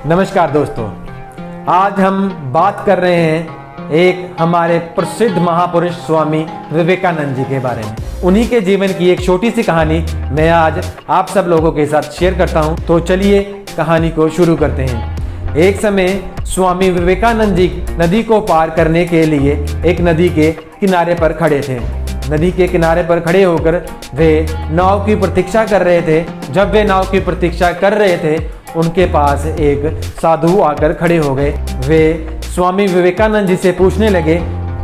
नमस्कार दोस्तों, आज हम बात कर रहे हैं एक हमारे प्रसिद्ध महापुरुष स्वामी विवेकानंद जी के बारे में। उन्हीं के जीवन की एक छोटी सी कहानी मैं आज आप सब लोगों के साथ शेयर करता हूं। तो चलिए कहानी को शुरू करते हैं। एक समय स्वामी विवेकानंद जी नदी को पार करने के लिए एक नदी के किनारे पर खड़े थे। नदी के किनारे पर खड़े होकर वे नाव की प्रतीक्षा कर रहे थे। जब वे नाव की प्रतीक्षा कर रहे थे, उनके पास एक साधु आकर खड़े हो गए। वे स्वामी विवेकानंद जी से पूछने लगे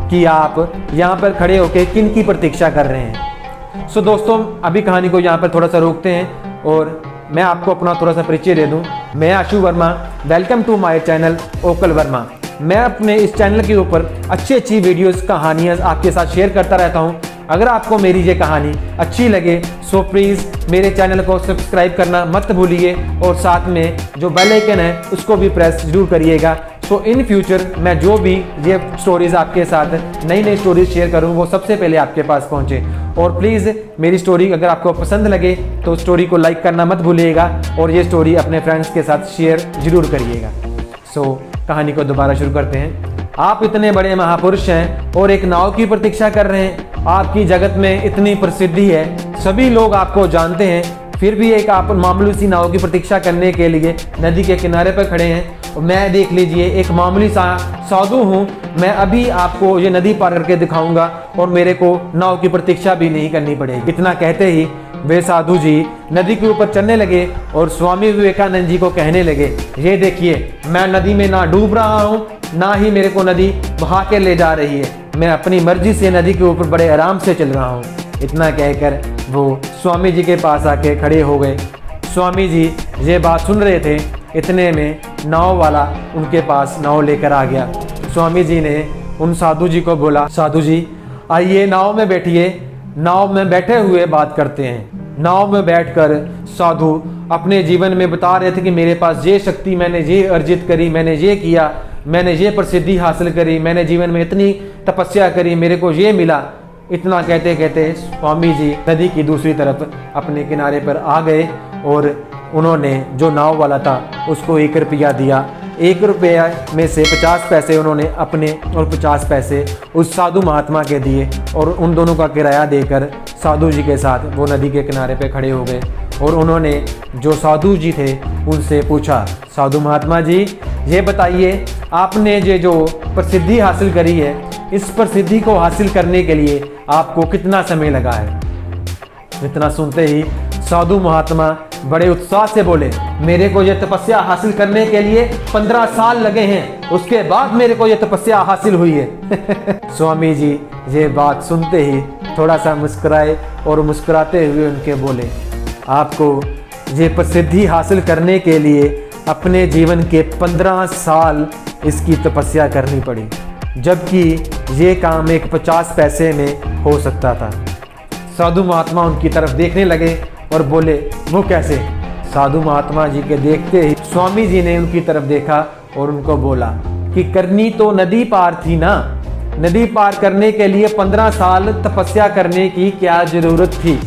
कि आप यहाँ पर खड़े होकर किन की प्रतीक्षा कर रहे हैं। सो दोस्तों, अभी कहानी को यहाँ पर थोड़ा सा रोकते हैं और मैं आपको अपना थोड़ा सा परिचय दे दूँ। मैं Ashu Verma, welcome to my channel Okal Verma. मैं अपने इस चैनल के ऊपर अच्छी वीडियोस, कहानियाँ आपके साथ शेयर करता रहता हूँ। अगर आपको मेरी ये कहानी अच्छी लगे सो प्लीज़ मेरे चैनल को सब्सक्राइब करना मत भूलिए और साथ में जो बेल आइकन है उसको भी प्रेस जरूर करिएगा। सो इन फ्यूचर मैं जो भी ये स्टोरीज़ आपके साथ नई स्टोरीज शेयर करूँ वो सबसे पहले आपके पास पहुँचे। और प्लीज़ मेरी स्टोरी अगर आपको पसंद लगे तो स्टोरी को लाइक करना मत भूलिएगा और ये स्टोरी अपने फ्रेंड्स के साथ शेयर जरूर करिएगा। सो कहानी को दोबारा शुरू करते हैं। आप इतने बड़े महापुरुष हैं और एक नाव की प्रतीक्षा कर रहे हैं। आपकी जगत में इतनी प्रसिद्धि है, सभी लोग आपको जानते हैं, फिर भी एक आप मामूली सी नाव की प्रतीक्षा करने के लिए नदी के किनारे पर खड़े हैं। मैं देख लीजिए एक मामूली सा साधु हूँ, मैं अभी आपको ये नदी पार करके दिखाऊंगा और मेरे को नाव की प्रतीक्षा भी नहीं करनी पड़ेगी। इतना कहते ही वे साधु जी नदी के ऊपर चलने लगे और स्वामी विवेकानंद जी को कहने लगे, ये देखिए मैं नदी में ना डूब रहा हूँ, ना ही मेरे को नदी बहा के ले जा रही है। मैं अपनी मर्जी से नदी के ऊपर बड़े आराम से चल रहा हूँ। इतना कहकर वो स्वामी जी के पास आके खड़े हो गए। स्वामी जी ये बात सुन रहे थे, इतने में नाव वाला उनके पास नाव लेकर आ गया। स्वामी जी ने उन साधु जी को बोला, साधु जी आइए नाव में बैठिए, नाव में बैठे हुए बात करते हैं। नाव में बैठकर साधु अपने जीवन में बता रहे थे कि मेरे पास ये शक्ति, मैंने ये अर्जित करी, मैंने ये किया, मैंने ये प्रसिद्धि हासिल करी, मैंने जीवन में इतनी तपस्या करी, मेरे को ये मिला। इतना कहते कहते स्वामी जी नदी की दूसरी तरफ अपने किनारे पर आ गए और उन्होंने जो नाव वाला था उसको 1 रुपया दिया। 1 रुपया में से 50 पैसे उन्होंने अपने और 50 पैसे उस साधु महात्मा के दिए और उन दोनों का किराया देकर साधु जी के साथ वो नदी के किनारे पे खड़े हो गए। और उन्होंने जो साधु जी थे उनसे पूछा, साधु महात्मा जी ये बताइए आपने ये जो प्रसिद्धि हासिल करी है, इस प्रसिद्धि को हासिल करने के लिए आपको कितना समय लगा है। इतना सुनते ही साधु महात्मा बड़े उत्साह से बोले, मेरे को ये तपस्या हासिल करने के लिए 15 साल लगे हैं, उसके बाद मेरे को ये तपस्या हासिल हुई है। स्वामी जी ये बात सुनते ही थोड़ा सा मुस्कुराए और मुस्कुराते हुए उनके बोले, आपको ये प्रसिद्धि हासिल करने के लिए अपने जीवन के 15 साल इसकी तपस्या करनी पड़ी, जबकि ये काम एक 50 पैसे में हो सकता था। साधु महात्मा उनकी तरफ देखने लगे और बोले, वो कैसे। साधु महात्मा जी के देखते ही स्वामी जी ने उनकी तरफ देखा और उनको बोला कि करनी तो नदी पार थी ना, नदी पार करने के लिए 15 साल तपस्या करने की क्या जरूरत थी।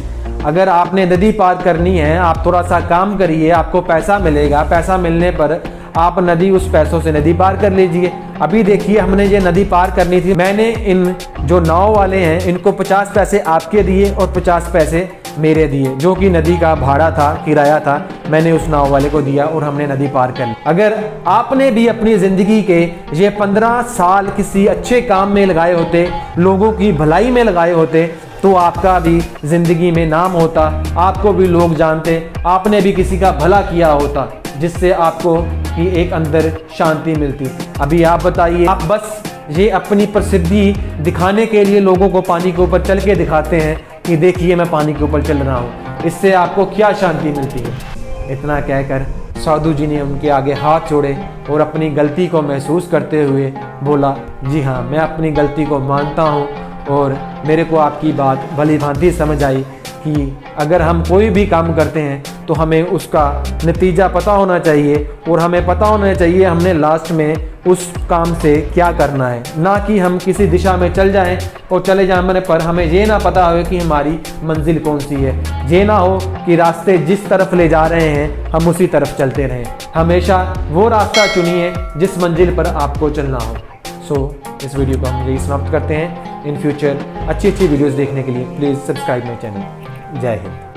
अगर आपने नदी पार करनी है, आप थोड़ा सा काम करिए, आपको पैसा मिलेगा, पैसा मिलने पर आप नदी, उस पैसों से नदी पार कर लीजिए। अभी देखिए हमने ये नदी पार करनी थी, मैंने इन जो नाव वाले हैं इनको 50 पैसे आपके दिए और 50 पैसे मेरे दिए, जो कि नदी का भाड़ा था, किराया था, मैंने उस नाव वाले को दिया और हमने नदी पार कर ली। अगर आपने भी अपनी ज़िंदगी के ये 15 साल किसी अच्छे काम में लगाए होते, लोगों की भलाई में लगाए होते, तो आपका भी ज़िंदगी में नाम होता, आपको भी लोग जानते, आपने भी किसी का भला किया होता, जिससे आपको की एक अंदर शांति मिलती। अभी आप बताइए, आप बस ये अपनी प्रसिद्धि दिखाने के लिए लोगों को पानी के ऊपर चल के दिखाते हैं कि देखिए मैं पानी के ऊपर चल रहा हूँ, इससे आपको क्या शांति मिलती है। इतना कहकर साधु जी ने उनके आगे हाथ जोड़े और अपनी गलती को महसूस करते हुए बोला, जी हाँ मैं अपनी गलती को मानता हूँ और मेरे को आपकी बात भली भांति समझ आई कि अगर हम कोई भी काम करते हैं तो हमें उसका नतीजा पता होना चाहिए और हमें पता होना चाहिए हमने लास्ट में उस काम से क्या करना है, ना कि हम किसी दिशा में चल जाएं और चले जाने पर हमें ये ना पता हो कि हमारी मंजिल कौन सी है। ये ना हो कि रास्ते जिस तरफ ले जा रहे हैं हम उसी तरफ चलते रहें। हमेशा वो रास्ता चुनिए जिस मंजिल पर आपको चलना हो। इस वीडियो को हम यही समाप्त करते हैं। इन फ्यूचर अच्छी वीडियोस देखने के लिए प्लीज़ सब्सक्राइब माई चैनल। जय हिंद।